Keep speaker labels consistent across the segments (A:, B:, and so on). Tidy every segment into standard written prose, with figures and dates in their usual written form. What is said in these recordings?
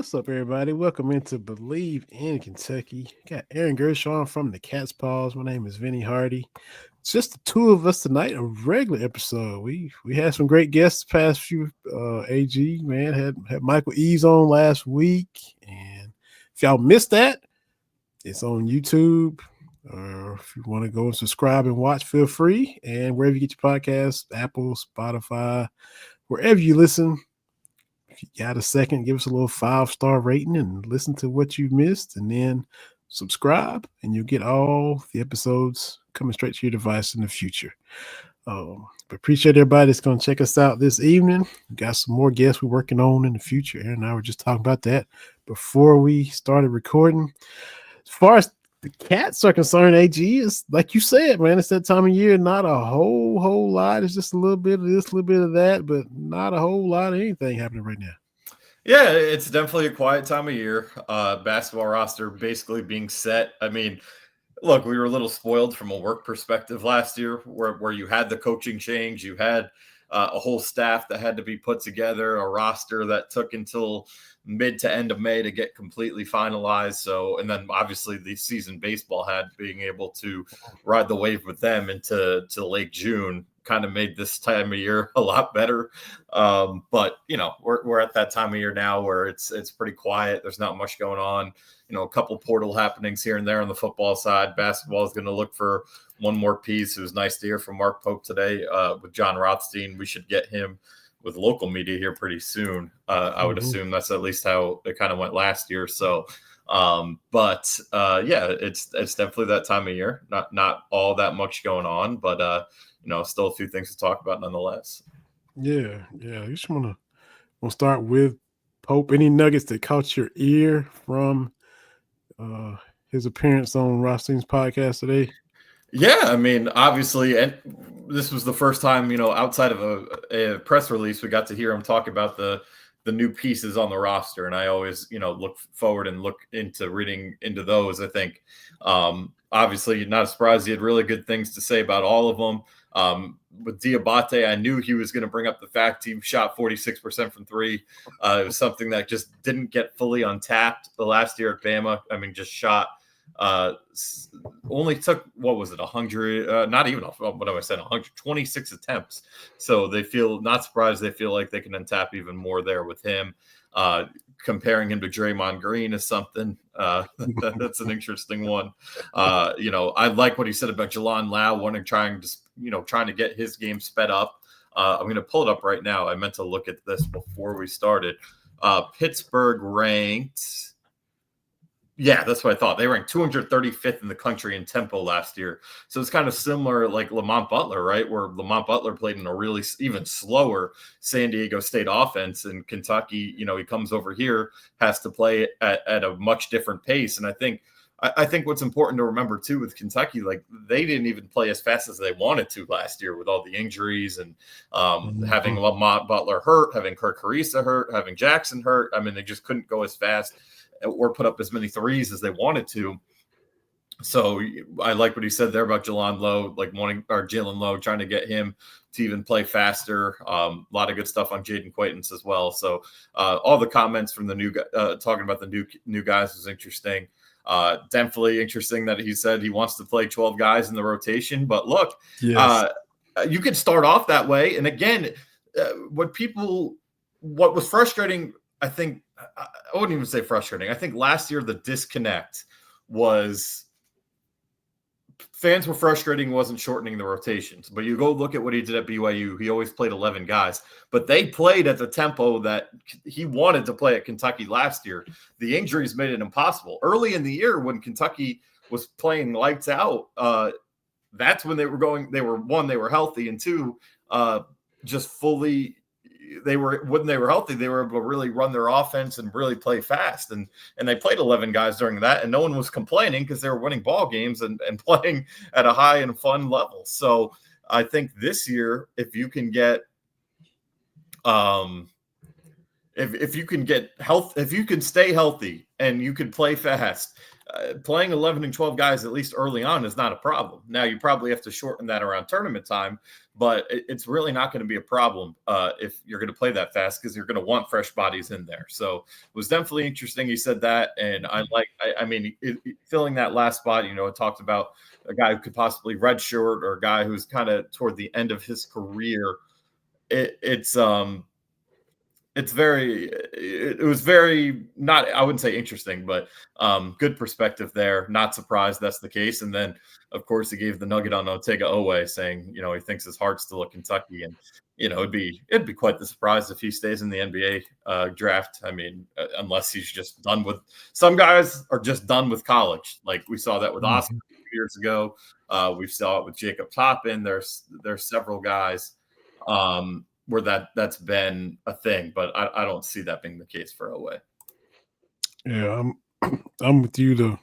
A: What's up, everybody? Welcome into Believe in Kentucky. Got Aaron Gershon from the Cat's Paws. My name is Vinny Hardy. It's just the two of us tonight, a regular episode. We had some great guests the past few. AG man had Michael Eves on last week, and if y'all missed that, it's on YouTube. Or if you want to go and subscribe and watch, feel free. And wherever you get your podcasts, Apple, Spotify, wherever you listen, if you got a second, give us a little 5-star rating and listen to what you missed, and then subscribe, and you'll get all the episodes coming straight to your device in the future. But appreciate everybody that's going to check us out this evening. We got some more guests we're working on in the future. Aaron and I were just talking about that before we started recording. As far as the Cats are concerned, AG, is like you said, man, it's that time of year. Not a whole lot. It's just a little bit of this, a little bit of that, but not a whole lot of anything happening right now.
B: Yeah, it's definitely a quiet time of year. Basketball roster basically being set. I mean, look, we were a little spoiled from a work perspective last year where you had the coaching change, you had a whole staff that had to be put together, a roster that took until mid to end of May to get completely finalized. So, and then obviously the season baseball had being able to ride the wave with them into late June kind of made this time of year a lot better. But you know, we're at that time of year now where it's pretty quiet. There's not much going on. You know, a couple portal happenings here and there on the football side. Basketball is going to look for one more piece. It was nice to hear from Mark Pope today with Jon Rothstein. We should get him with local media here pretty soon. I would assume that's at least how it kind of went last year. So, yeah, it's definitely that time of year. Not all that much going on, but you know, still a few things to talk about nonetheless.
A: Yeah. I just want to start with Pope. Any nuggets that caught your ear from his appearance on Rothstein's podcast today?
B: Yeah, I mean, obviously, and this was the first time, you know, outside of a press release, we got to hear him talk about the new pieces on the roster. And I always, you know, look forward and look into reading into those. I think, obviously, you're not surprised he had really good things to say about all of them. With Diabate, I knew he was going to bring up the fact he shot 46% from three. It was something that just didn't get fully untapped the last year at Bama. I mean, just shot only took, what was it, 100, not even, what I said, 126 attempts. So they feel, not surprised, they feel like they can untap even more there with him. Comparing him to Draymond Green is something that's an interesting one. You know, I like what he said about Jalon Lau trying to get his game sped up. I'm going to pull it up right now. I meant to look at this before we started. Pittsburgh ranked. Yeah, that's what I thought. They ranked 235th in the country in tempo last year. So it's kind of similar like Lamont Butler, right? Where Lamont Butler played in a really even slower San Diego State offense. And Kentucky, you know, he comes over here, has to play at a much different pace. And I think what's important to remember, too, with Kentucky, like they didn't even play as fast as they wanted to last year with all the injuries and having Lamont Butler hurt, having Kirk Carissa hurt, having Jackson hurt. I mean, they just couldn't go as fast or put up as many threes as they wanted to. So I like what he said there about Jalen Lowe, trying to get him to even play faster. A lot of good stuff on Jaden Quaintance as well. So all the comments from the new talking about the new guys was interesting. Definitely interesting that he said he wants to play 12 guys in the rotation. But look,
A: Yes.
B: You could start off that way. And again, what was frustrating, I think, I wouldn't even say frustrating. I think last year the disconnect was fans were frustrating, wasn't shortening the rotations. But you go look at what he did at BYU. He always played 11 guys, but they played at the tempo that he wanted to play at Kentucky last year. The injuries made it impossible. Early in the year when Kentucky was playing lights out, that's when they were healthy, and two, just fully – when they were healthy, they were able to really run their offense and really play fast. And they played 11 guys during that, and no one was complaining because they were winning ball games and playing at a high and fun level. So I think this year, if you can get if you can get health, if you can stay healthy and you can play fast, playing 11 and 12 guys at least early on is not a problem. Now you probably have to shorten that around tournament time, but it's really not going to be a problem if you're going to play that fast, because you're going to want fresh bodies in there. So it was definitely interesting he said that, and I mean, filling that last spot, it talked about a guy who could possibly redshirt, or a guy who's kind of toward the end of his career. It was very, not, I wouldn't say interesting, but good perspective there. Not surprised that's the case. And then of course he gave the nugget on Otega Owe, saying he thinks his heart's still at Kentucky, and it'd be quite the surprise if he stays in the NBA draft. I mean, unless he's just done with, some guys are just done with college, like we saw that with Oscar
A: Mhm.
B: years ago. We saw it with Jacob Toppin. There's several guys where that's been a thing, but I don't see that being the case for Owe.
A: Yeah, I'm with you.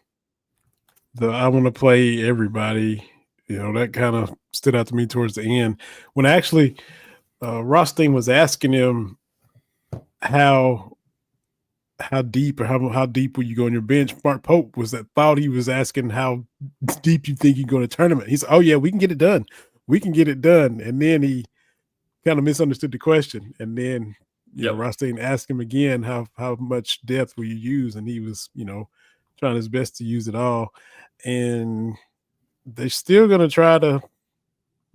A: The I want to play everybody. That kind of stood out to me towards the end when actually Rothstein was asking him how how deep, or how deep will you go on your bench. Mark Pope was that thought he was asking how deep you think you go to tournament. He's, oh yeah, we can get it done. We can get it done. And then he kind of misunderstood the question. And then,
B: Yep.
A: Rothstein asked him again, how much depth will you use? And he was, trying his best to use it all. And they're still gonna try to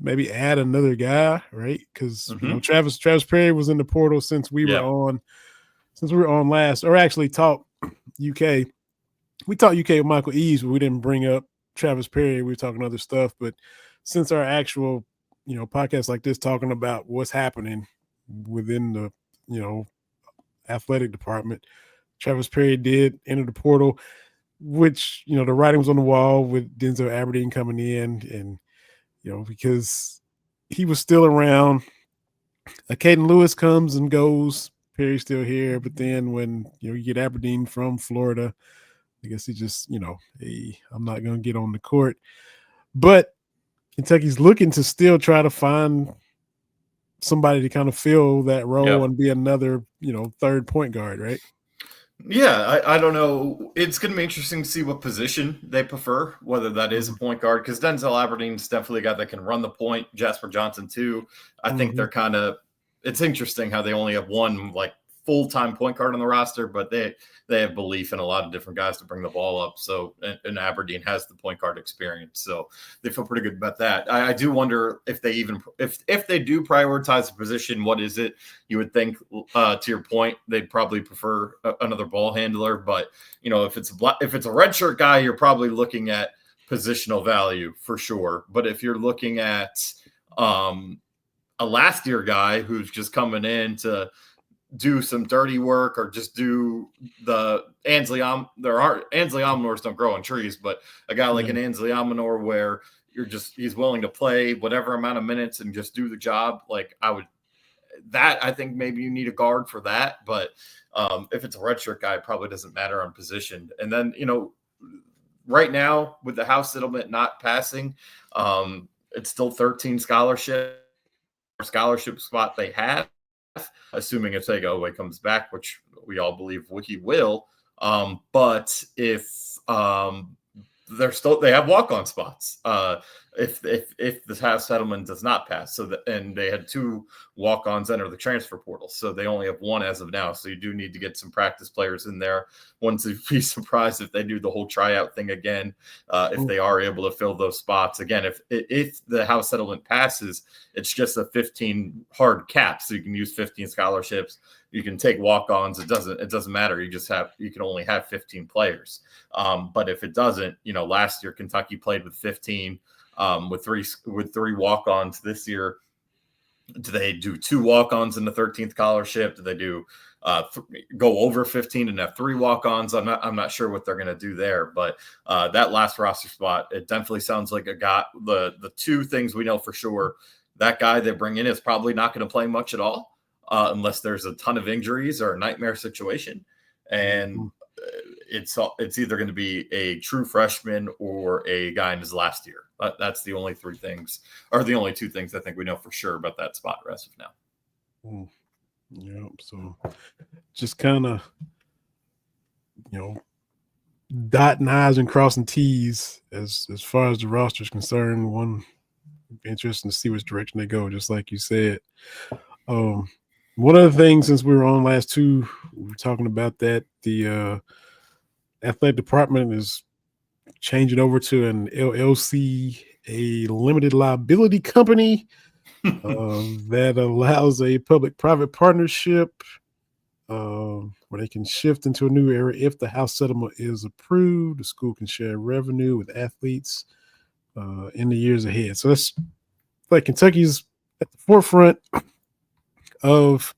A: maybe add another guy, right? Because Travis Perry was in the portal
B: Yeah.
A: since we were on last, or actually talked UK. We talked UK with Michael Eaves, but we didn't bring up Travis Perry. We were talking other stuff. But since our actual, podcast like this, talking about what's happening within the, you know, athletic department, Travis Perry did enter the portal, which, the writing was on the wall with Denzel Aberdeen coming in. And, because he was still around, Caden Lewis comes and goes. Perry's still here. But then when, you get Aberdeen from Florida, I guess he just, hey, I'm not going to get on the court. But Kentucky's looking to still try to find somebody to kind of fill that role
B: Yeah.
A: and be another, third point guard, right?
B: Yeah, I don't know. It's going to be interesting to see what position they prefer, whether that is a
A: Mhm.
B: point guard, because Denzel Aberdeen's definitely a guy that can run the point. Jasper Johnson, too. I think
A: Mhm.
B: they're kind of, it's interesting how they only have one like full-time point guard on the roster, but they have belief in a lot of different guys to bring the ball up. So, and Aberdeen has the point guard experience, so they feel pretty good about that. I do wonder if they even, if they do prioritize a position, what is it? You would think, to your point, they'd probably prefer another ball handler. But if it's a redshirt guy, you're probably looking at positional value for sure. But if you're looking at a last year guy who's just coming in to do some dirty work, or just do the Ansley Amonors don't grow on trees, but a guy like
A: Yeah.
B: an Ansley Amonor, where he's willing to play whatever amount of minutes and just do the job. Like I think maybe you need a guard for that. But if it's a redshirt guy, it probably doesn't matter on position. And then, right now with the House settlement not passing, it's still 13 scholarship spot they have, assuming if Sega Owe comes back, which we all believe he will. But if they have walk-on spots if the House settlement does not pass. And they had 2 walk-ons enter the transfer portal, so they only have 1 as of now. So you do need to get some practice players in there. Wouldn't be surprised if they do the whole tryout thing again, if they are able to fill those spots again. If the House settlement passes, it's just a 15 hard cap, so you can use 15 scholarships. You can take walk-ons. It doesn't matter. You can only have 15 players. But if it doesn't, last year Kentucky played with 15, with three walk-ons. This year, do they do 2 walk-ons in the 13th scholarship? Do they do go over 15 and have 3 walk-ons? I'm not sure what they're going to do there. But that last roster spot, it definitely sounds like the 2 things we know for sure. That guy they bring in is probably not going to play much at all, unless there's a ton of injuries or a nightmare situation. And it's either going to be a true freshman or a guy in his last year. That's the only 3 things, or the only 2 things I think we know for sure about that spot as of now.
A: Yeah. So just kind of, you know, dotting I's and crossing T's as far as the roster is concerned. One interesting to see which direction they go, just like you said. Um, one other thing, since we were on last two, we were talking about that the athletic department is changing over to an LLC, a limited liability company that allows a public-private partnership where they can shift into a new area if the house settlement is approved. The school can share revenue with athletes in the years ahead. So that's like Kentucky's at the forefront of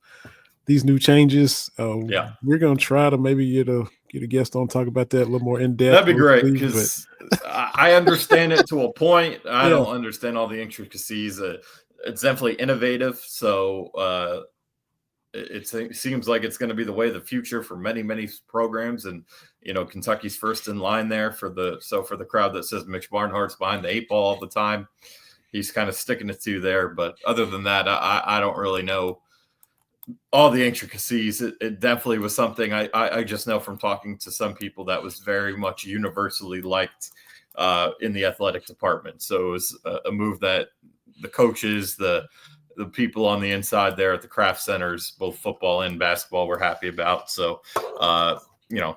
A: these new changes.
B: Yeah.
A: We're gonna try to maybe get a guest on, talk about that a little more in depth.
B: That'd be great
A: But
B: because I understand it to a point. I
A: yeah,
B: don't understand all the intricacies. It's definitely innovative. So it seems like it's going to be the way of the future for many, many programs. And, Kentucky's first in line there for the crowd that says Mitch Barnhart's behind the eight ball all the time. He's kind of sticking it to there. But other than that, I don't really know all the intricacies. It definitely was something I just know from talking to some people that was very much universally liked in the athletic department. So it was a move that the coaches, the people on the inside there at the craft centers, both football and basketball, were happy about. So,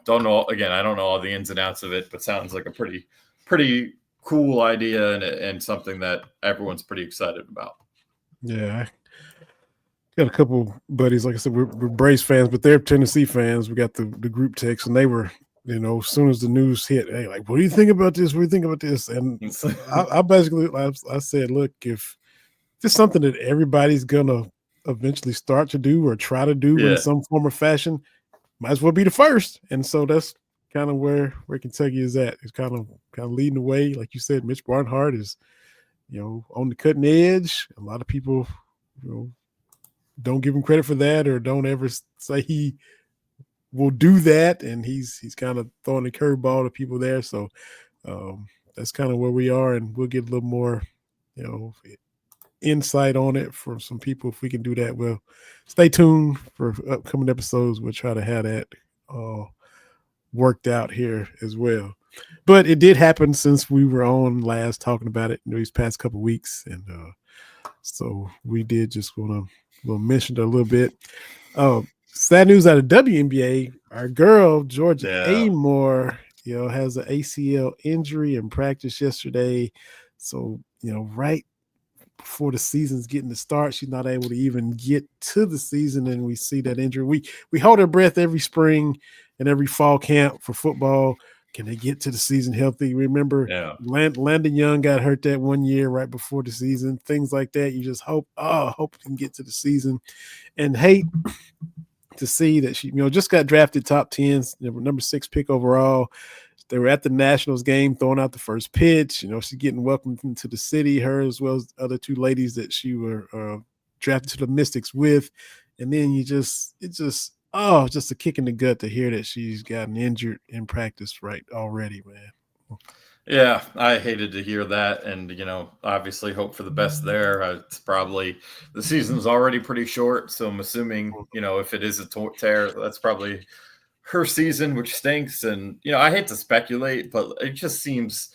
B: don't know. Again, I don't know all the ins and outs of it, but sounds like a pretty cool idea and something that everyone's pretty excited about.
A: yeah. Got a couple buddies, like I said, we're Braves fans, but they're Tennessee fans. We got the group text, and they were, as soon as the news hit, hey, like, what do you think about this? What do you think about this? And I basically, I said, look, if this is something that everybody's gonna eventually start to do or try to do in
B: Yeah.
A: some form or fashion, might as well be the first. And so that's kind of where Kentucky is at. It's kind of leading the way. Like you said, Mitch Barnhart is, on the cutting edge. A lot of people, don't give him credit for that or don't ever say he will do that. And he's kind of throwing a curveball to people there. So that's kind of where we are. And we'll get a little more, insight on it from some people. If we can do that, well, stay tuned for upcoming episodes. We'll try to have that worked out here as well. But it did happen since we were on last talking about it these past couple of weeks. And so we did just want to mention it a little bit. Sad news out of WNBA. Our girl Georgia Amoore, has an ACL injury in practice yesterday. So right before the season's getting to start, she's not able to even get to the season, and we see that injury. We hold our breath every spring and every fall camp for football. Can they get to the season healthy? Remember, Landon Young got hurt that 1 year right before the season. Things like that. You just hope we can get to the season. And hate to see that she, just got drafted top 10, number 6 pick overall. They were at the Nationals game, throwing out the first pitch. She's getting welcomed into the city, her as well as other two ladies that she were drafted to the Mystics with. And then it's just a kick in the gut to hear that she's gotten injured in practice already, man.
B: Yeah, I hated to hear that. And, obviously hope for the best there. It's probably the season's already pretty short. So I'm assuming, if it is a tear, that's probably her season, which stinks. And, I hate to speculate, but it just seems,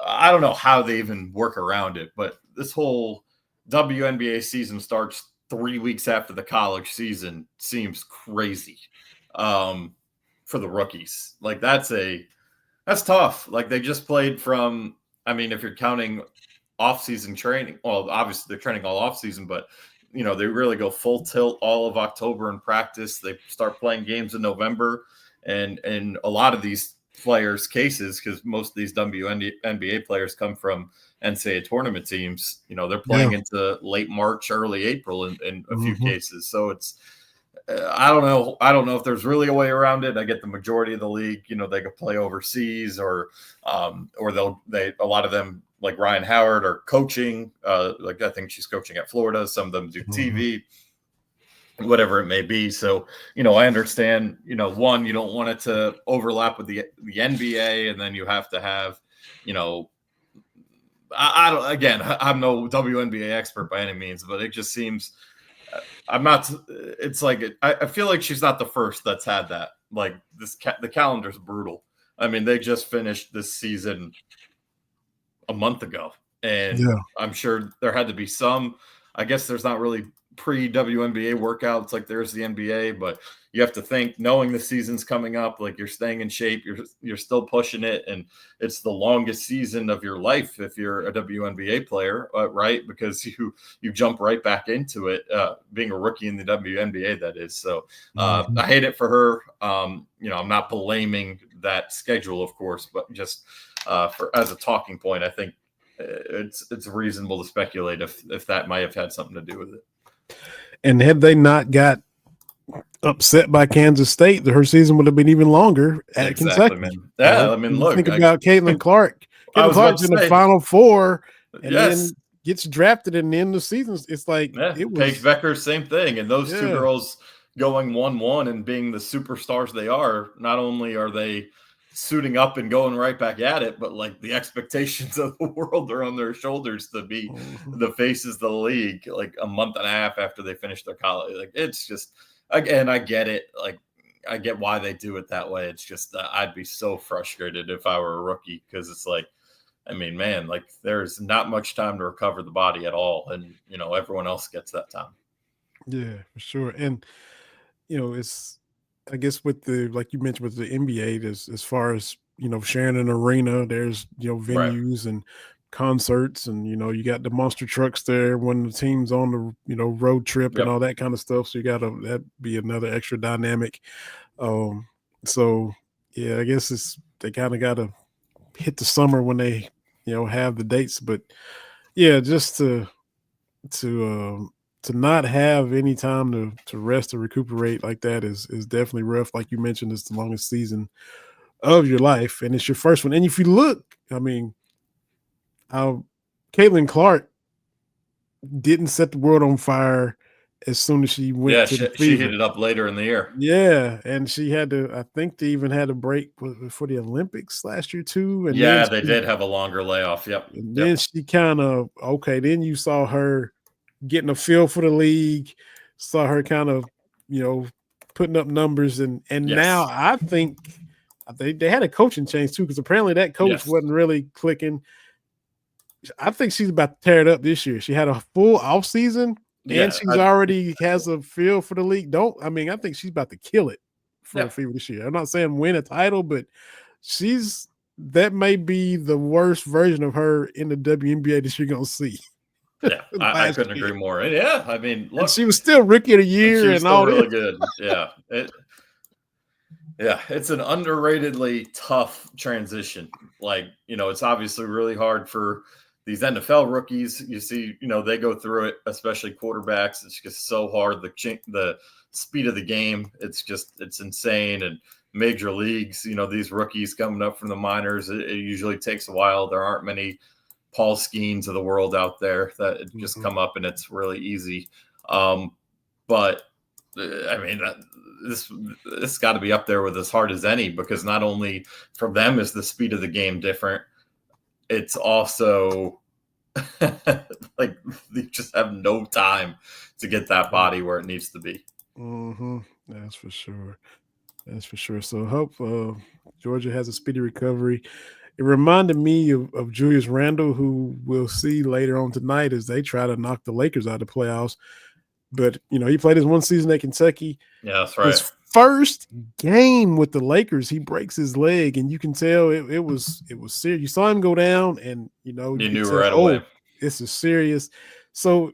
B: I don't know how they even work around it, but this whole WNBA season starts 3 weeks after the college season seems crazy for the rookies. Like that's tough. Like they just played from, if you're counting off-season training, well, obviously they're training all off-season, but they really go full tilt all of October in practice. They start playing games in November, and a lot of these players' cases, because most of these WNBA players come from NCAA tournament teams. They're playing into late March, early April in a few cases. So it's I don't know. I don't know if there's really a way around it. I get the majority of the league, they could play overseas or a lot of them like Ryan Howard are coaching. Like I think she's coaching at Florida. Some of them do TV, whatever it may be. So, I understand, one, you don't want it to overlap with the NBA, and then you have to have, I'm no WNBA expert by any means, but it just seems it's like I feel like she's not the first that's had that. Like the calendar's brutal. I mean, they just finished this season a month ago, and
A: Yeah.
B: I'm sure there had to be some. I guess there's not really pre WNBA workouts like there's the NBA, but you have to think, knowing the season's coming up, like you're staying in shape, you're still pushing it, and it's the longest season of your life if you're a WNBA player, right? Because you jump right back into it, being a rookie in the WNBA. That is so.
A: Mhm.
B: I hate it for her. I'm not blaming that schedule, of course, but just for as a talking point, I think it's reasonable to speculate if that might have had something to do with it.
A: And had they not got upset by Kansas State, her season would have been even longer at
B: Exactly,
A: Kentucky.
B: man. Yeah, I mean,
A: You
B: look,
A: think about Caitlin Clark.
B: I
A: Caitlin
B: was about
A: Clark's
B: to
A: in the
B: say,
A: Final Four, and
B: yes,
A: then gets drafted in the end of the season. It's like
B: yeah,
A: it
B: Paige
A: was,
B: Becker, same thing, and those two
A: yeah.
B: girls going 1-1 and being the superstars they are. Not only are they suiting up and going right back at it, but like the expectations of the world are on their shoulders to be
A: Mhm.
B: the faces of the league like a month and a half after they finish their college. Like it's just, again, I get it. Like I get why they do it that way. It's just I'd be so frustrated if I were a rookie, because it's like, I mean, man, like there's not much time to recover the body at all, and everyone else gets that time.
A: Yeah, for sure. And it's, I guess, with the, like you mentioned, with the NBA, as far as sharing an arena, there's
B: Right.
A: venues and concerts, and you got the monster trucks there when the team's on the road trip and
B: Yep.
A: all that kind of stuff. So you got to that be another extra dynamic. Um, so yeah, I guess they kind of got to hit the summer when they have the dates, but yeah, just to not have any time to rest or recuperate like that is definitely rough. Like you mentioned, it's the longest season of your life, and it's your first one. And if you look, I mean, how Caitlin Clark didn't set the world on fire as soon as she went
B: Yeah,
A: to the
B: she hit
A: Fever.
B: it up later in the year.
A: Yeah, and she had to. I think they even had a break for the Olympics last year too,
B: Yeah, they did have a longer layoff. Yep.
A: and then
B: Yep.
A: she kind of okay. Then you saw her getting a feel for the league, saw her kind of, you know, putting up numbers, and now
B: Yes.
A: I think they had a coaching change too, because apparently that coach
B: Yes.
A: wasn't really clicking. I think she's about to tear it up this year. She had a full off season, and
B: Yeah.
A: she's already has a feel for the league. I think she's about to kill it for
B: Yeah.
A: the Fever this year. I'm not saying win a title, but she's that may be the worst version of her in the WNBA that you're gonna see
B: Yeah. I
A: last
B: couldn't
A: year.
B: agree more. And yeah, I mean,
A: And
B: look,
A: she was still rookie of the
B: and she
A: year
B: was
A: and
B: still
A: all this.
B: really good. Yeah. Yeah, it's an underratedly tough transition. Like, it's obviously really hard for these NFL rookies. You see, they go through it, especially quarterbacks. It's just so hard. The speed of the game, it's insane. And major leagues, these rookies coming up from the minors, it usually takes a while. There aren't many Paul Skeens of the world out there that just
A: Mhm.
B: come up and it's really easy. Um, but I mean, this got to be up there with as hard as any, because not only from them is the speed of the game different, it's also like they just have no time to get that body where it needs to be.
A: Mm-hmm. That's for sure. That's for sure. So hope Georgia has a speedy recovery. It reminded me of Julius Randle, who we'll see later on tonight as they try to knock the Lakers out of the playoffs. But he played his one season at Kentucky.
B: Yeah, that's right.
A: His first game with the Lakers, he breaks his leg, and you can tell it was serious. You saw him go down, and
B: You
A: you could
B: knew
A: tell,
B: right away.
A: oh, this is serious. So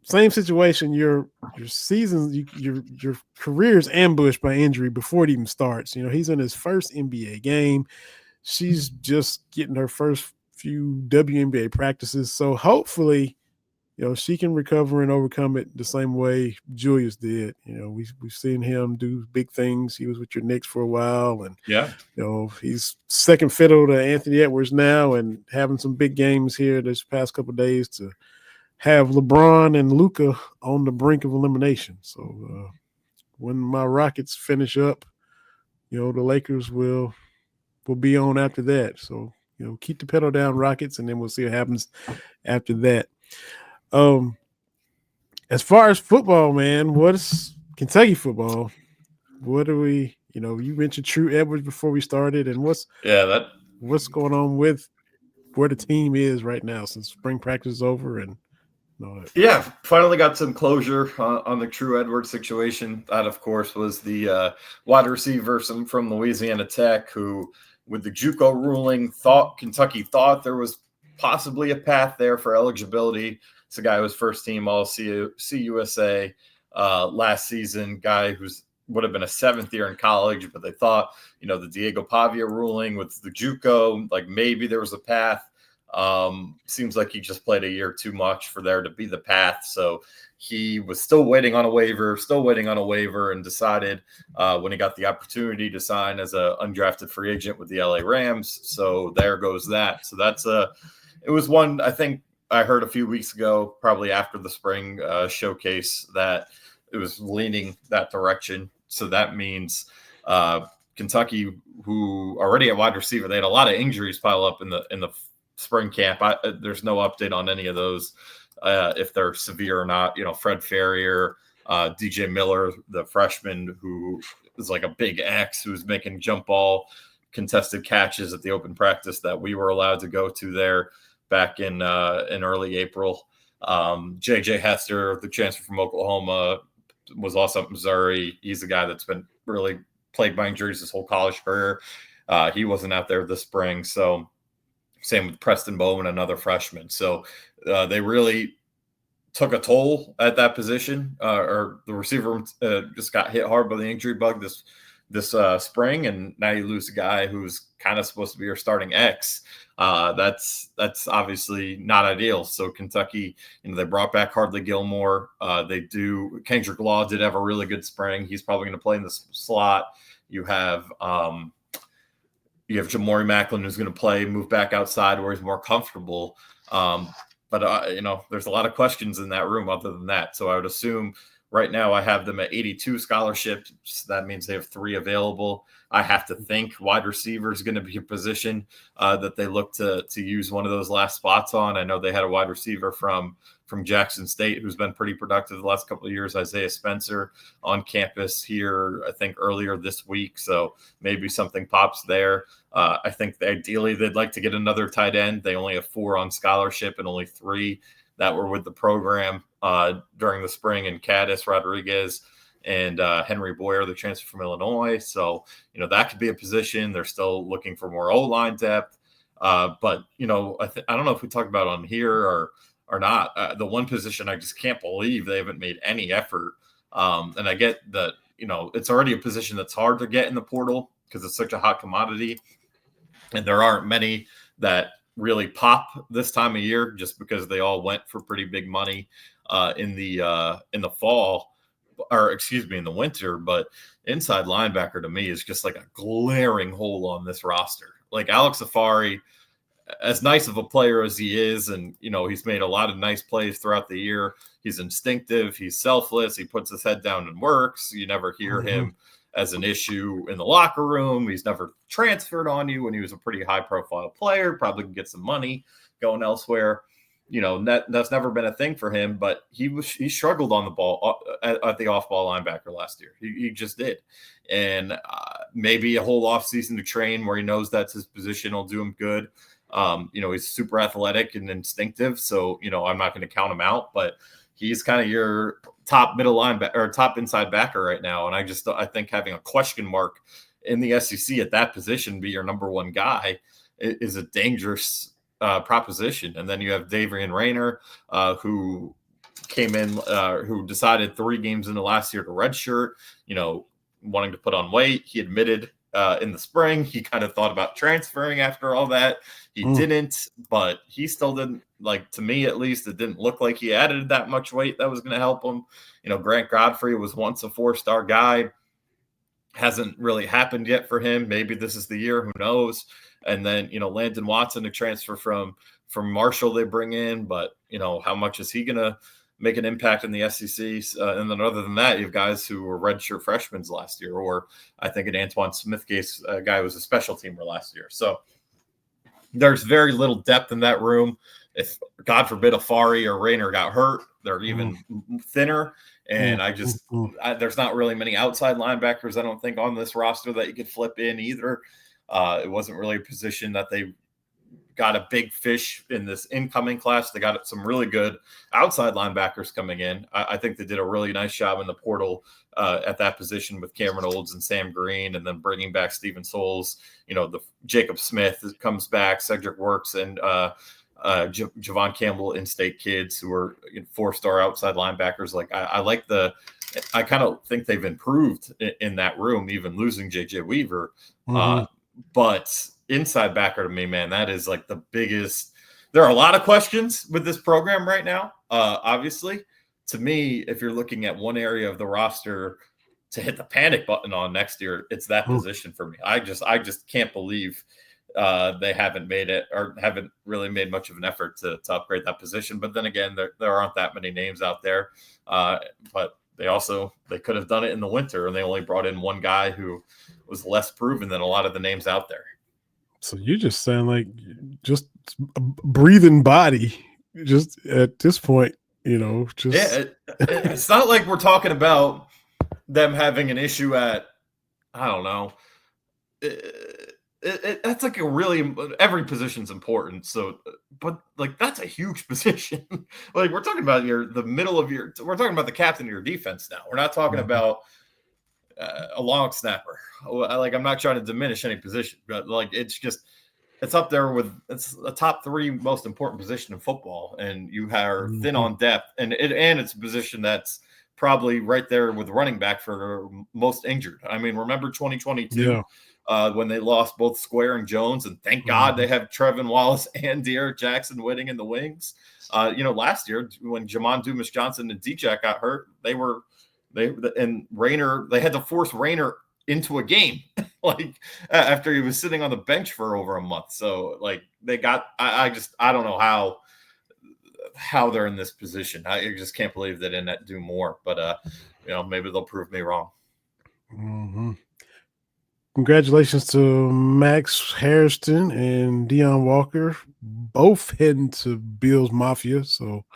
A: same situation. Your seasons, your career's ambushed by injury before it even starts. He's in his first NBA game. She's just getting her first few WNBA practices. So hopefully, she can recover and overcome it the same way Julius did. We've seen him do big things. He was with your Knicks for a while, and
B: Yeah.
A: he's second fiddle to Anthony Edwards now, and having some big games here this past couple of days to have LeBron and Luka on the brink of elimination. So when my Rockets finish up, the Lakers will be on after that. So keep the pedal down, Rockets, and then we'll see what happens after that. Um, as far as football, man, what's Kentucky football? What do we? You mentioned True Edwards before we started, and
B: Yeah, that
A: what's going on with where the team is right now since spring practice is over and all that.
B: Yeah, finally got some closure on the True Edwards situation. That, of course, was the wide receiver from Louisiana Tech, who, with the JUCO ruling, Kentucky thought there was possibly a path there for eligibility. It's a guy who was first team All CUSA last season, guy who's would have been a seventh year in college, but they thought, the Diego Pavia ruling with the JUCO, like maybe there was a path. Seems like he just played a year too much for there to be the path. So he was still waiting on a waiver, and decided when he got the opportunity to sign as an undrafted free agent with the LA Rams. So there goes that. So it was one, I think I heard a few weeks ago, probably after the spring showcase, that it was leaning that direction. So that means Kentucky, who already at wide receiver, they had a lot of injuries pile up in the spring camp. There's no update on any of those, if they're severe or not. Fred Ferrier, DJ Miller, the freshman who is like a big X, who's making jump ball contested catches at the open practice that we were allowed to go to there back in early April. JJ Hester, the transfer from Oklahoma, was also at Missouri. He's a guy that's been really plagued by injuries his whole college career. He wasn't out there this spring. So same with Preston Bowman, another freshman. So they really took a toll at that position, or the receiver just got hit hard by the injury bug this spring, and now you lose a guy who's kind of supposed to be your starting X. That's obviously not ideal. So Kentucky, they brought back Hardly Gilmore. Kendrick Law did have a really good spring. He's probably going to play in the slot. You have Jamori Macklin, who's going to move back outside where he's more comfortable. But there's a lot of questions in that room other than that. So I would assume right now I have them at 82 scholarships. That means they have 3 available. I have to think wide receiver is going to be a position that they look to use one of those last spots on. I know they had a wide receiver from Jackson State who's been pretty productive the last couple of years, Isaiah Spencer, on campus here, I think, earlier this week. So maybe something pops there. I think ideally they'd like to get another tight end. They only have 4 on scholarship and only 3 that were with the program during the spring, and Caddis Rodriguez and Henry Boyer, the transfer from Illinois. So, that could be a position. They're still looking for more O-line depth. But, I don't know if we talked about on here or not. The one position I just can't believe they haven't made any effort. And I get that, it's already a position that's hard to get in the portal because it's such a hot commodity. And there aren't many that really pop this time of year just because they all went for pretty big money in the fall, or excuse me, in the winter. But inside linebacker to me is just like a glaring hole on this roster. Like Alex Safari, as nice of a player as he is, and he's made a lot of nice plays throughout the year. He's instinctive, he's selfless, he puts his head down and works. You never hear him as an issue in the locker room. He's never transferred on you when he was a pretty high profile player, probably can get some money going elsewhere. That's never been a thing for him, but he struggled on the ball at the off-ball linebacker last year. He just did. And maybe a whole offseason to train where he knows that's his position will do him good. He's super athletic and instinctive, so I'm not going to count him out, but he's kind of your top middle linebacker or top inside backer right now. And I think having a question mark in the SEC at that position be your number one guy is a dangerous proposition. And then you have Davian Rayner, who came in, who decided 3 games in the last year to redshirt, wanting to put on weight. He admitted in the spring he kind of thought about transferring after all that. He didn't, but he still didn't, like, to me at least, it didn't look like he added that much weight that was going to help him. Grant Godfrey was once a 4-star guy. Hasn't really happened yet for him. Maybe this is the year, who knows? And then, Landon Watson, a transfer from Marshall they bring in, but, how much is he going to make an impact in the SEC? And then other than that, you have guys who were redshirt freshmen last year, or I think in Antoine Smith case, a guy who was a special teamer last year. So there's very little depth in that room. If, God forbid, Afari or Rayner got hurt, they're even thinner. And there's not really many outside linebackers, I don't think, on this roster that you could flip in either. It wasn't really a position that they got a big fish in this incoming class. They got some really good outside linebackers coming in. I think they did a really nice job in the portal at that position with Cameron Olds and Sam Green, and then bringing back Steven Souls. The Jacob Smith comes back, Cedric Works, and Javon Campbell, in-state kids who are 4-star outside linebackers. Like I kind of think they've improved in that room, even losing JJ Weaver. But inside backer to me, man, that is like the biggest. There are a lot of questions with this program right now. Obviously, to me, if you're looking at one area of the roster to hit the panic button on next year, it's that position for me. I just can't believe they haven't made it or haven't really made much of an effort to upgrade that position. But then again, there aren't that many names out there. But they could have done it in the winter, and they only brought in one guy who was less proven than a lot of the names out there.
A: So you just sound like just a breathing body. Just at this point,
B: it's not like we're talking about them having an issue at, I don't know. That's like every position's important. So, but like that's a huge position. Like we're talking about we're talking about the captain of your defense now. We're not talking about a long snapper. Like I'm not trying to diminish any position, but like it's up there it's a top 3 most important position in football, and you are thin on depth, and it's a position that's probably right there with running back for most injured. I mean, remember 2022 when they lost both Square and Jones, and thank God they have Trevin Wallace and De'Aaron Jackson Whitting in the wings. Last year when Jamon Dumas Johnson and D-Jack got hurt, they had to force Rayner into a game like after he was sitting on the bench for over a month. So like I don't know how they're in this position. I just can't believe they didn't do more, but maybe they'll prove me wrong.
A: Congratulations to Max Hairston and Deion Walker, both heading to Bills Mafia. So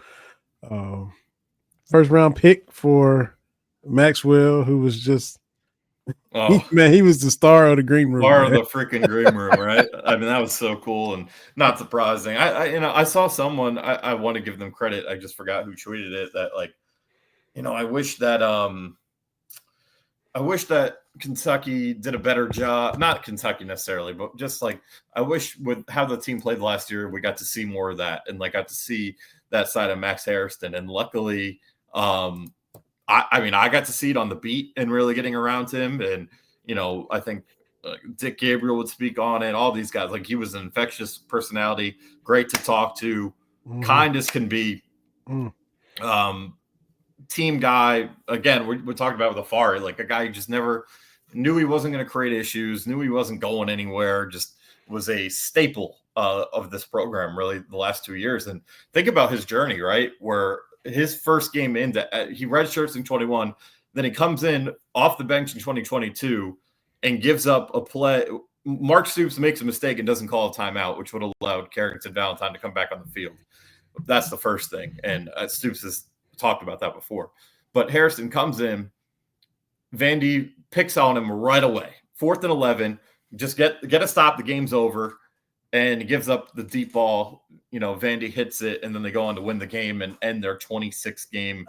A: first round pick for Maxwell, who was just he was the star of the green room.
B: Star of the freaking green room, right? I mean, that was so cool and not surprising. I saw someone, I want to give them credit. I just forgot who tweeted it, that like, I wish that Kentucky did a better job. Not Kentucky necessarily, but just like I wish with how the team played last year, we got to see more of that, and like got to see that side of Max Hairston. And luckily, I got to see it on the beat and really getting around him. And, I think Dick Gabriel would speak on it. All these guys, like he was an infectious personality, great to talk to, kind as can be. Team guy. Again, we're talking about with Afari, like a guy who just never knew he wasn't going to create issues, knew he wasn't going anywhere, just was a staple of this program really the last 2 years. And think about his journey, right? Where his first game he redshirts in 21, then he comes in off the bench in 2022 and gives up a play. Mark Stoops makes a mistake and doesn't call a timeout, which would have allowed Carrington Valentine to come back on the field. That's the first thing. And Stoops has talked about that before. But Hairston comes in, Vandy picks on him right away. 4th and 11, just get a stop, the game's over. And he gives up the deep ball. Vandy hits it, and then they go on to win the game and end their 26-game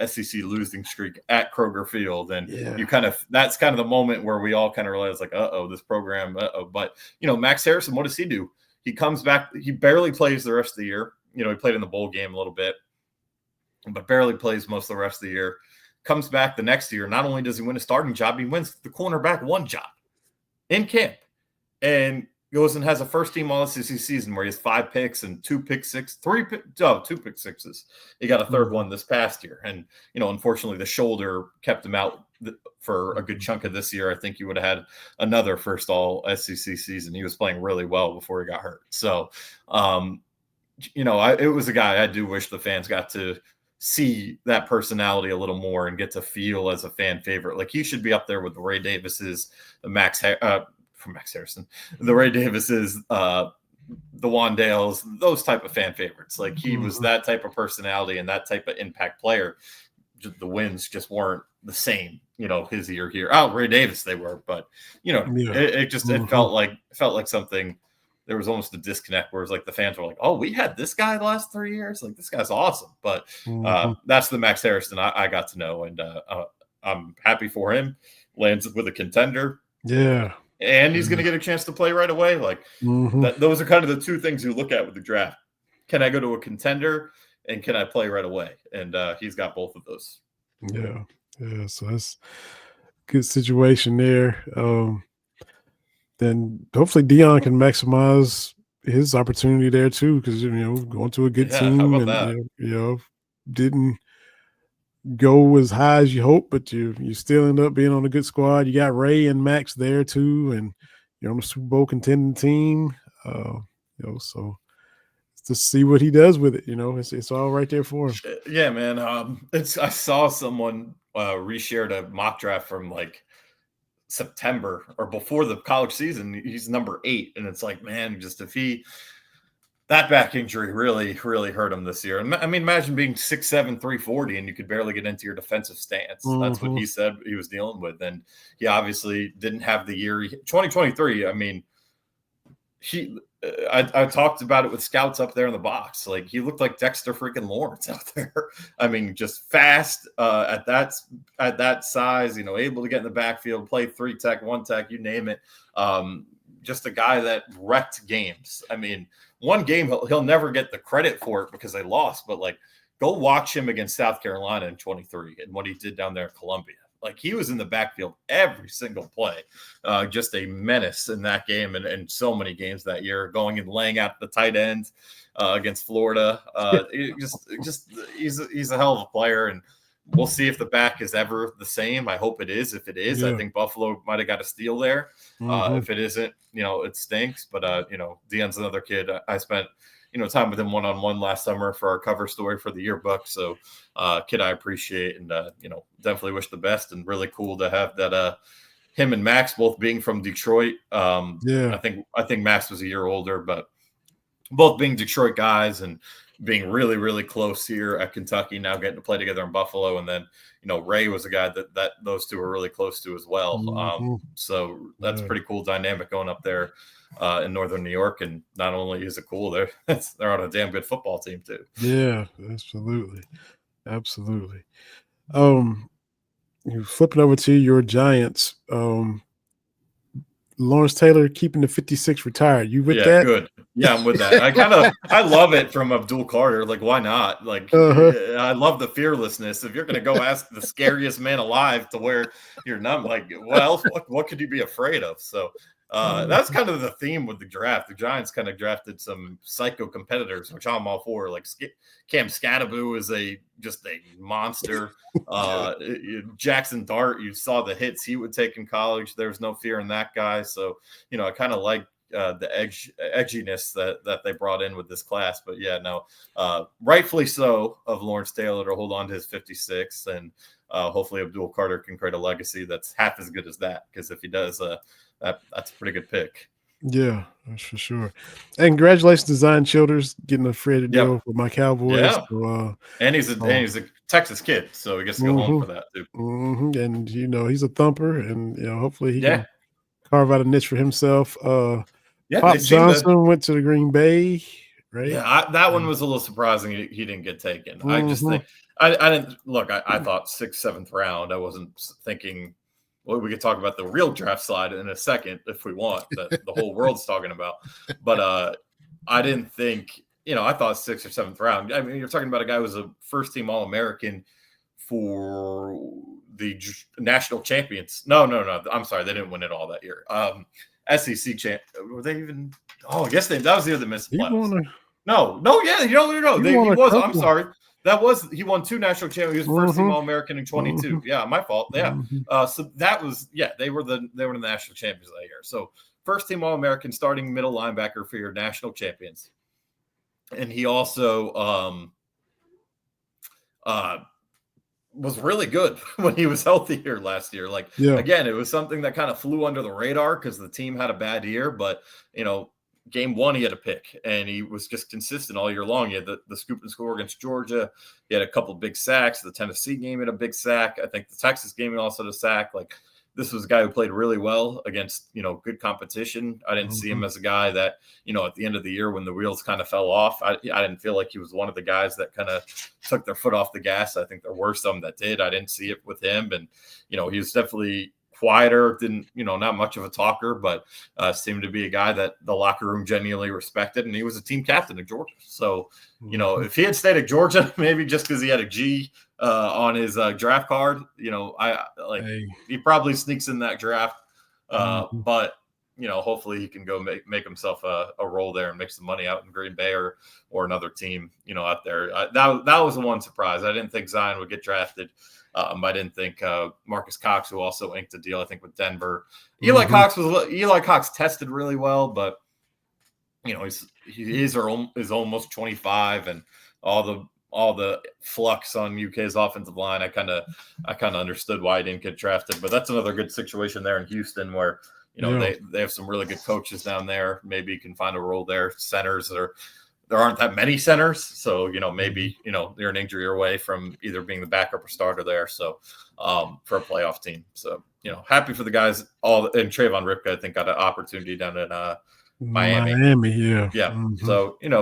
B: SEC losing streak at Kroger Field. And that's kind of the moment where we all kind of realize, like, this program, But, Max Harrison, what does he do? He comes back. He barely plays the rest of the year. He played in the bowl game a little bit, but barely plays most of the rest of the year. Comes back the next year. Not only does he win a starting job, he wins the cornerback 1 job in camp. And goes and has a first-team All-SEC season where he has 5 picks and 2 pick six, 2 pick sixes. He got a third one this past year. And, unfortunately, the shoulder kept him out for a good chunk of this year. I think he would have had another first All-SEC season. He was playing really well before he got hurt. So, it was a guy I do wish the fans got to see that personality a little more and get to feel as a fan favorite. Like he should be up there with the Ray Davises, the Max Harrison, the Ray Davises, the Wandales, those type of fan favorites. Like he was
A: Mhm.
B: that type of personality and that type of impact player. The wins just weren't the same, his year here. Oh, Ray Davis, they were, but
A: Yeah.
B: it
A: Mhm.
B: felt like something. There was almost a disconnect where it was like the fans were like, "Oh, we had this guy the last 3 years. Like this guy's awesome." But
A: Mhm.
B: that's the Max Harrison I got to know, and I'm happy for him. Lands with a contender,
A: Yeah.
B: and he's going to
A: Yeah.
B: get a chance to play right away. Like
A: Mhm.
B: that, those are kind of the two things you look at with the draft. Can I go to a contender, and can I play right away? And he's got both of those.
A: Yeah. Yeah. So that's good situation there. Then hopefully Dion can maximize his opportunity there too, because going to a good
B: Yeah, how
A: team
B: about
A: and
B: that?
A: didn't go as high as you hope, but you still end up being on a good squad. You got Ray and Max there too, and you're on the Super Bowl contending team. So to see what he does with it, it's all right there for him.
B: Yeah, man. I saw someone reshared a mock draft from like September or before the college season. He's number 8, and it's like, man, just if he that back injury really, really hurt him this year. And I mean, imagine being 6'7", 340, and you could barely get into your defensive stance. That's what
A: Mhm.
B: he said he was dealing with, and he obviously didn't have the year. 2023. I mean, I talked about it with scouts up there in the box. Like he looked like Dexter freaking Lawrence out there. I mean, just fast at that size. Able to get in the backfield, play 3 tech, 1 tech, you name it. Just a guy that wrecked games. I mean, one game he'll never get the credit for it because they lost, but like go watch him against South Carolina in 23 and what he did down there in Columbia. Like he was in the backfield every single play, just a menace in that game and so many games that year, going and laying out the tight ends against Florida. He's a hell of a player, and we'll see if the back is ever the same. I hope it is. If it is, I
A: Yeah.
B: think Buffalo might have got a steal there.
A: Mhm.
B: If it isn't, it stinks. But Dion's another kid. I spent time with him one-on-one last summer for our cover story for the yearbook. So kid I appreciate and definitely wish the best, and really cool to have that him and Max both being from Detroit.
A: Yeah.
B: I think Max was a year older, but both being Detroit guys and being really, really close here at Kentucky, now getting to play together in Buffalo. And then, Ray was a guy that those two were really close to as well.
A: Mhm.
B: So that's a
A: Yeah.
B: pretty cool dynamic going up there in Northern New York. And not only is it cool, they're on a damn good football team too.
A: Yeah. Absolutely. Absolutely. Um, you flip it over to your Giants. Lawrence Taylor keeping the 56 retired. You with
B: Yeah,
A: that?
B: good. Yeah, I'm with that. I love it from Abdul Carter. Like, why not? Like,
A: Uh-huh.
B: I love the fearlessness. If you're gonna go ask the scariest man alive to wear your number, like, what else? What could you be afraid of? So, that's kind of the theme with the draft. The Giants kind of drafted some psycho competitors, which I'm all for. Like Cam Scatteraboo is just a monster. Jackson Dart, you saw the hits he would take in college. There's no fear in that guy. So, I kind of like the edginess that they brought in with this class. But yeah, no, rightfully so of Lawrence Taylor to hold on to his 56, and hopefully Abdul Carter can create a legacy that's half as good as that. Because if he does, that's a pretty good pick.
A: Yeah, that's for sure. And congratulations to Zion Childers getting a free
B: Yep.
A: deal with my Cowboys.
B: Yeah.
A: So,
B: And he's
A: oh,
B: a Texas kid, so he gets to go home
A: mhm,
B: for that too.
A: and he's a thumper, and hopefully he
B: Yeah.
A: can carve out a niche for himself.
B: Yeah. They
A: Pop
B: seem to.
A: Johnson went to the Green Bay, right?
B: Yeah, that one was a little surprising. He didn't get taken. I just
A: Mm-hmm.
B: think I didn't look. I thought 6th, 7th round. I wasn't thinking. Well, we could talk about the real draft side in a second if we want. That the whole world's talking about. But I didn't think. I thought 6th or 7th round. I mean, you're talking about a guy who was a first-team All-American for the national champions. No. I'm sorry, they didn't win it all that year. SEC champ. Were they even? Oh, I guess that was the year they missed the
A: He
B: playoffs.
A: won
B: No, yeah, no.
A: he
B: He
A: won a
B: was. I'm
A: couple.
B: sorry. He won 2 national champions. He was first team
A: Mm-hmm.
B: All American in 22.
A: Mm-hmm.
B: Yeah, my fault. Yeah.
A: Mm-hmm.
B: So that was they were the national champions that year. So first team All American, starting middle linebacker for your national champions, and he also was really good when he was healthy here last year. Like
A: Yeah.
B: again, it was something that kind of flew under the radar because the team had a bad year, but game one, he had a pick, and he was just consistent all year long. He had the scoop and score against Georgia. He had a couple big sacks. The Tennessee game had a big sack. I think the Texas game he also had a sack. Like, this was a guy who played really well against, good competition. I didn't see him as a guy that, at the end of the year when the wheels kind of fell off, I didn't feel like he was one of the guys that kind of took their foot off the gas. I think there were some that did. I didn't see it with him. And, he was definitely quieter, didn't, not much of a talker, but seemed to be a guy that the locker room genuinely respected. And he was a team captain at Georgia. So, if he had stayed at Georgia, maybe just because he had a G on his draft card, he probably sneaks in that draft. But, hopefully he can go make himself a role there and make some money out in Green Bay or another team, out there. That was the one surprise. I didn't think Zion would get drafted. I didn't think Marcus Cox, who also inked a deal, I think, with Denver. Eli Cox tested really well, but he is almost 25, and all the flux on UK's offensive line. I kind of understood why he didn't get drafted, but that's another good situation there in Houston where they have some really good coaches down there. Maybe you can find a role there. Centers there aren't that many centers. So, maybe, they're an injury away from either being the backup or starter there. So, for a playoff team. So, happy for the guys and Trayvon Ripka, I think, got an opportunity down in Miami.
A: Yeah.
B: Yeah. So, and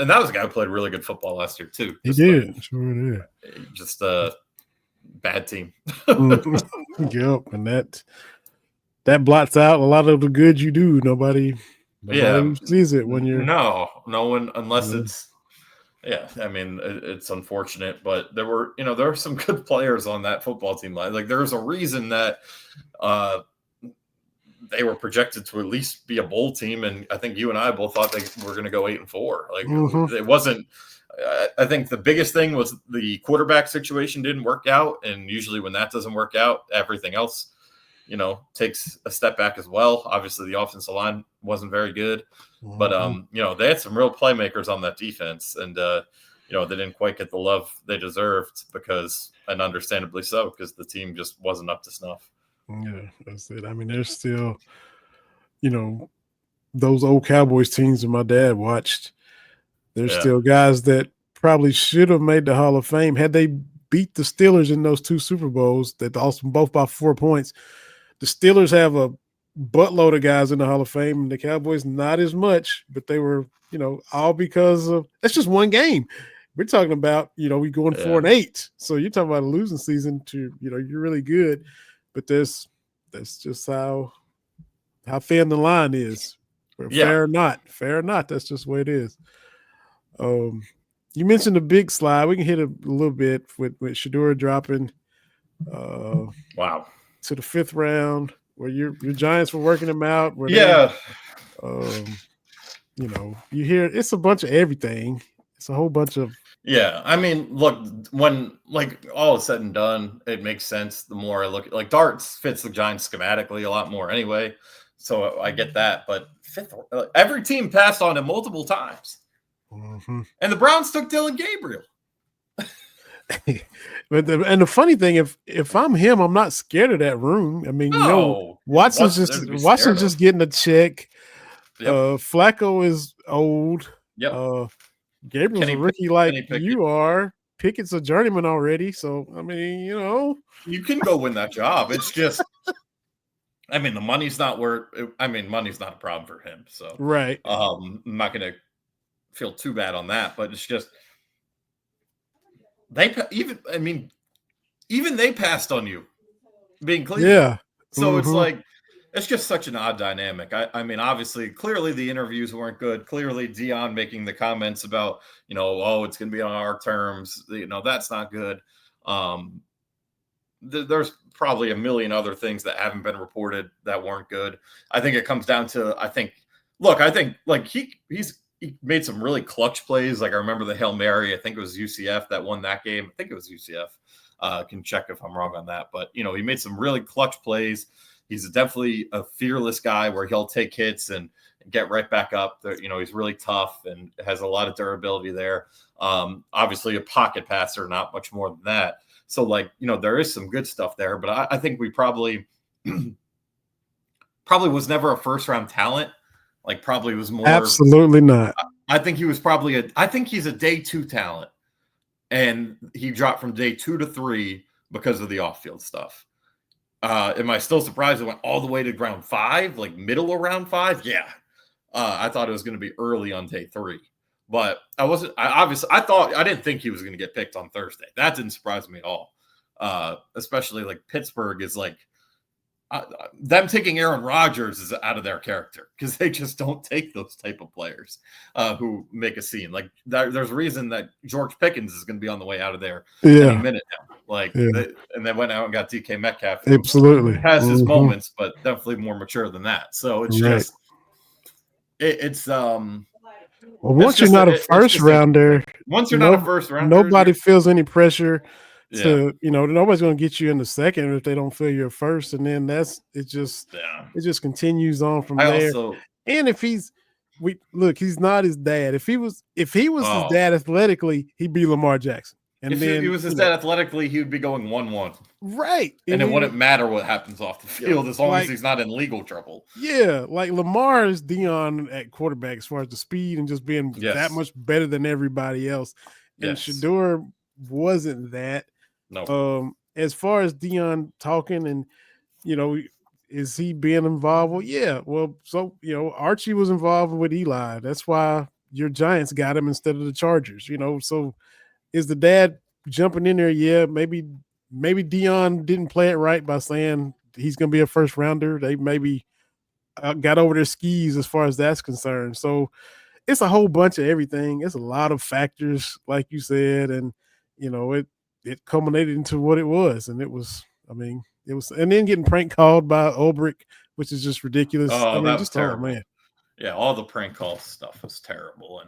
B: that was a guy who played really good football last year too.
A: He did. Sure did.
B: Just a bad team.
A: Yep. And that blots out a lot of the good you do. Nobody sees it when you're
B: no one, unless it's I mean, it's unfortunate, but there were some good players on that football team. Like, there's a reason that they were projected to at least be a bowl team, and I think you and I both thought they were going to go 8-4. Like, it wasn't. I think the biggest thing was the quarterback situation didn't work out, and usually when that doesn't work out, everything else takes a step back as well. Obviously, the offensive line wasn't very good, but they had some real playmakers on that defense, and they didn't quite get the love they deserved and understandably so, because the team just wasn't up to snuff.
A: Yeah, that's it. I mean, there's still, those old Cowboys teams that my dad watched. There's still guys that probably should have made the Hall of Fame had they beat the Steelers in those two Super Bowls that also both by 4 points. The Steelers have a buttload of guys in the Hall of Fame, and the Cowboys not as much, but they were, all because of that's just one game. We're talking about, we going 4-8. So you're talking about a losing season to, you're really good, but that's just how thin the line is. Fair or not, that's just the way it is. You mentioned the big slide. We can hit a little bit with Shedeur dropping
B: wow
A: to the 5th round, where your Giants were working him out. You hear it's a bunch of everything. It's a whole bunch of
B: I mean, look, when all is said and done, it makes sense. The more I look at Darts fits the Giants schematically a lot more anyway, so I get that. But 5th, every team passed on him multiple times, and the Browns took Dylan Gabriel.
A: But the funny thing, if I'm him, I'm not scared of that room. I mean, Watson's just getting a check. Flacco is old. Gabriel's a rookie like you are. Pickett's a journeyman already. So, I mean,
B: you can go win that job. It's just, I mean, the money's not money's not a problem for him. So,
A: right.
B: I'm not going to feel too bad on that, but it's just, even they passed on you being Cleveland.
A: Yeah.
B: So it's like, it's just such an odd dynamic. I mean, obviously, clearly the interviews weren't good. Clearly Dion making the comments about, it's going to be on our terms. That's not good. There's probably a million other things that haven't been reported that weren't good. I think it comes down to, he made some really clutch plays. Like, I remember the Hail Mary. I think it was UCF that won that game. I think it was UCF. Can check if I'm wrong on that. But, he made some really clutch plays. He's definitely a fearless guy where he'll take hits and get right back up. He's really tough and has a lot of durability there. Obviously a pocket passer, not much more than that. So, there is some good stuff there. But I think we probably was never a first-round talent. Like probably was more.
A: Absolutely not.
B: I think he was probably I think he's a day 2 talent, and he dropped from day 2 to 3 because of the off-field stuff. Am I still surprised it went all the way to round 5, like middle of round 5? Yeah. I thought it was going to be early on day 3, but I wasn't. I didn't think he was going to get picked on Thursday. That didn't surprise me at all. Especially like Pittsburgh is like them taking Aaron Rodgers is out of their character because they just don't take those type of players who make a scene. Like there's a reason that George Pickens is going to be on the way out of there any minute now. Like, and they went out and got DK Metcalf, who
A: absolutely
B: has his moments, but definitely more mature than that. So it's just, it's
A: well, once you're not a first rounder,
B: once you're not a first rounder,
A: nobody feels any pressure to, nobody's going to get you in the second if they don't feel you're first. And then it just continues on from there. And if he's not his dad. If he was his dad athletically, he'd be Lamar Jackson. And
B: if
A: then
B: he was his dad athletically, he would be going 1-1.
A: Right.
B: And it wouldn't matter what happens off the field as long as he's not in legal trouble.
A: Yeah. Like Lamar is Dion at quarterback as far as the speed and just being that much better than everybody else. And Shedeur wasn't that.
B: No.
A: As far as Dion talking and, is he being involved? Well, yeah. Well, so, Archie was involved with Eli. That's why your Giants got him instead of the Chargers, so is the dad jumping in there? Yeah, maybe Dion didn't play it right by saying he's going to be a first rounder. They maybe got over their skis as far as that's concerned. So it's a whole bunch of everything. It's a lot of factors, like you said, and it culminated into what it was, and it was, and then getting prank called by Ulbrich, which is just ridiculous.
B: Oh, that was terrible. Man. Yeah, all the prank call stuff was terrible.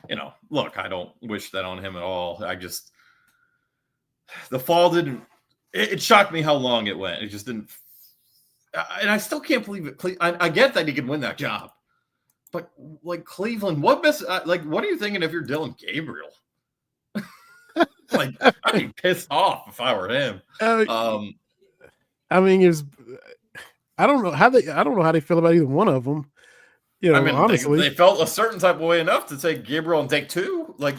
B: And, look, I don't wish that on him at all. The fall didn't, it shocked me how long it went. It just didn't, and I still can't believe it. I get that he can win that job, but like Cleveland, what are you thinking if you're Dylan Gabriel? Like, I'd be pissed off if I were him.
A: I don't know how they feel about either one of them. Honestly,
B: they felt a certain type of way enough to take Gabriel and take 2. Like,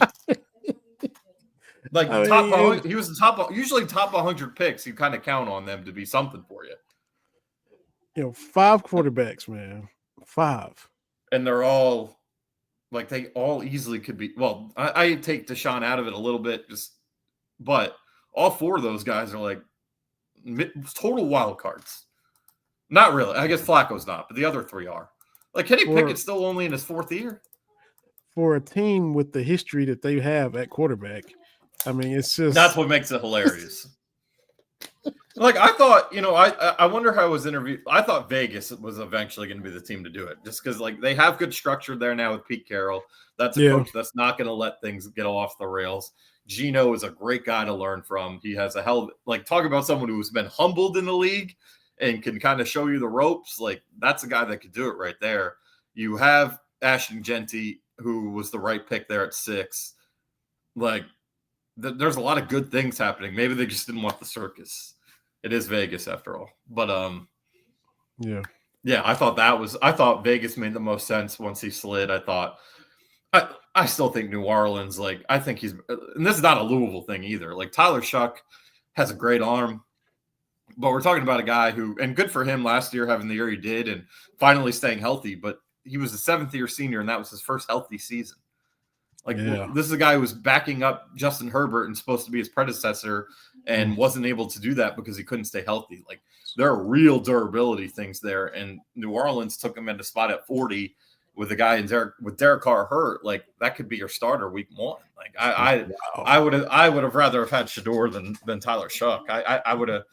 B: he was usually top 100 picks. You kind of count on them to be something for you.
A: 5 quarterbacks, man, 5,
B: and they're all like they all easily could be. Well, I take Deshaun out of it a little bit, but all 4 of those guys are like total wild cards. Not really. I guess Flacco's not, but the other 3 are. Like Kenny Pickett's still only in his 4th year.
A: For a team with the history that they have at quarterback, it's just
B: that's what makes it hilarious. Like I thought, I wonder how it was interviewed. I thought Vegas was eventually going to be the team to do it, just because like they have good structure there now with Pete Carroll. That's a coach that's not going to let things get off the rails. Gino is a great guy to learn from. He has talk about someone who's been humbled in the league and can kind of show you the ropes. Like that's a guy that could do it right there. You have Ashton Genty, who was the right pick there at 6. Like there's a lot of good things happening. Maybe they just didn't want the circus. It is Vegas after all. But I thought Vegas made the most sense once he slid. I still think New Orleans, like I think and this is not a Louisville thing either. Like Tyler Shuck has a great arm. But we're talking about a guy who, and good for him last year having the year he did and finally staying healthy, but he was a 7th-year senior, and that was his first healthy season. This is a guy who was backing up Justin Herbert and supposed to be his predecessor and wasn't able to do that because he couldn't stay healthy. Like, there are real durability things there, and New Orleans took him in a spot at 40 with a guy with Derek Carr hurt. Like, that could be your starter week 1. Like, I would have rather have had Shedeur than Tyler Shuck. I would have.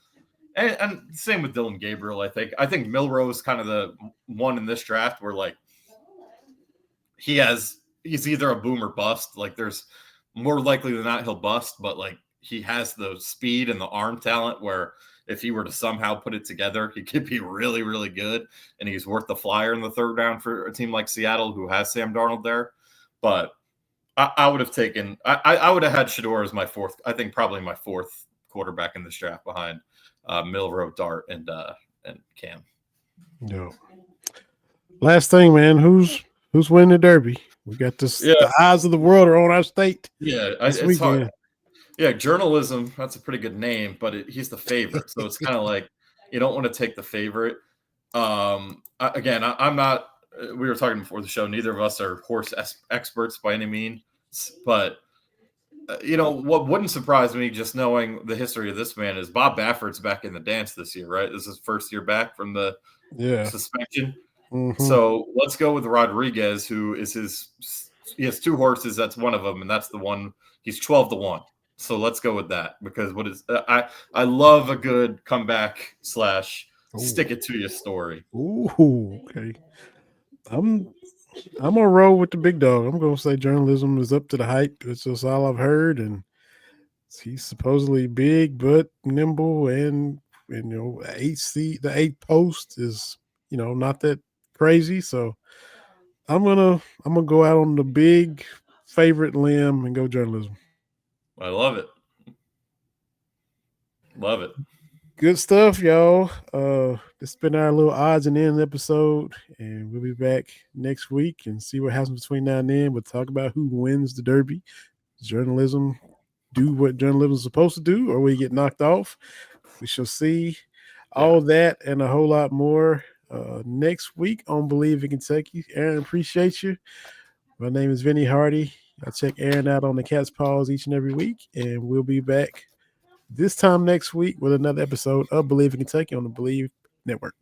B: And same with Dylan Gabriel, I think. I think Milroe is kind of the one in this draft where, like, he's either a boom or bust. Like, there's more likely than not he'll bust, but, like, he has the speed and the arm talent where if he were to somehow put it together, he could be really, really good. And he's worth the flyer in the 3rd round for a team like Seattle who has Sam Darnold there. But I would have taken – I would have had Shedeur as my 4th – I think probably my 4th quarterback in this draft behind – Milroe, Dart, and Cam.
A: No. Last thing, man, who's winning the Derby? We got this.
B: Yeah,
A: The eyes of the world are on our state
B: yeah,
A: this
B: it's hard.
A: weekend.
B: Yeah, journalism, that's a pretty good name, but he's the favorite. So it's kind of like you don't want to take the favorite. Again, I'm not, we were talking before the show, neither of us are horse experts by any means, but what wouldn't surprise me just knowing the history of this man is Bob Baffert's back in the dance this year, right? This is his first year back from the
A: Yeah.
B: suspension.
A: Hmm.
B: So let's go with Rodriguez, who is he has two horses. That's one of them, and that's the one he's 12-1. So let's go with that because I love a good comeback slash
A: Ooh.
B: stick it to you story.
A: Ooh. Okay. I'm I'm gonna roll with the big dog. I'm gonna say journalism is up to the hype. It's just all I've heard, and he's supposedly big but nimble, and the eighth post is not that crazy. So I'm gonna go out on the big favorite limb and go journalism.
B: I love it. Love it.
A: Good stuff, y'all. This has been our little odds and ends episode, and we'll be back next week and see what happens between now and then. We'll talk about who wins the Derby. Journalism do what journalism is supposed to do, or we get knocked off. We shall see.
B: Yeah.
A: All that and a whole lot more next week on Believe in Kentucky. Aaron, appreciate you. My name is Vinny Hardy. I check Aaron out on the Cat's Paws each and every week, and we'll be back this time next week with another episode of Believe in Kentucky on the Believe Network.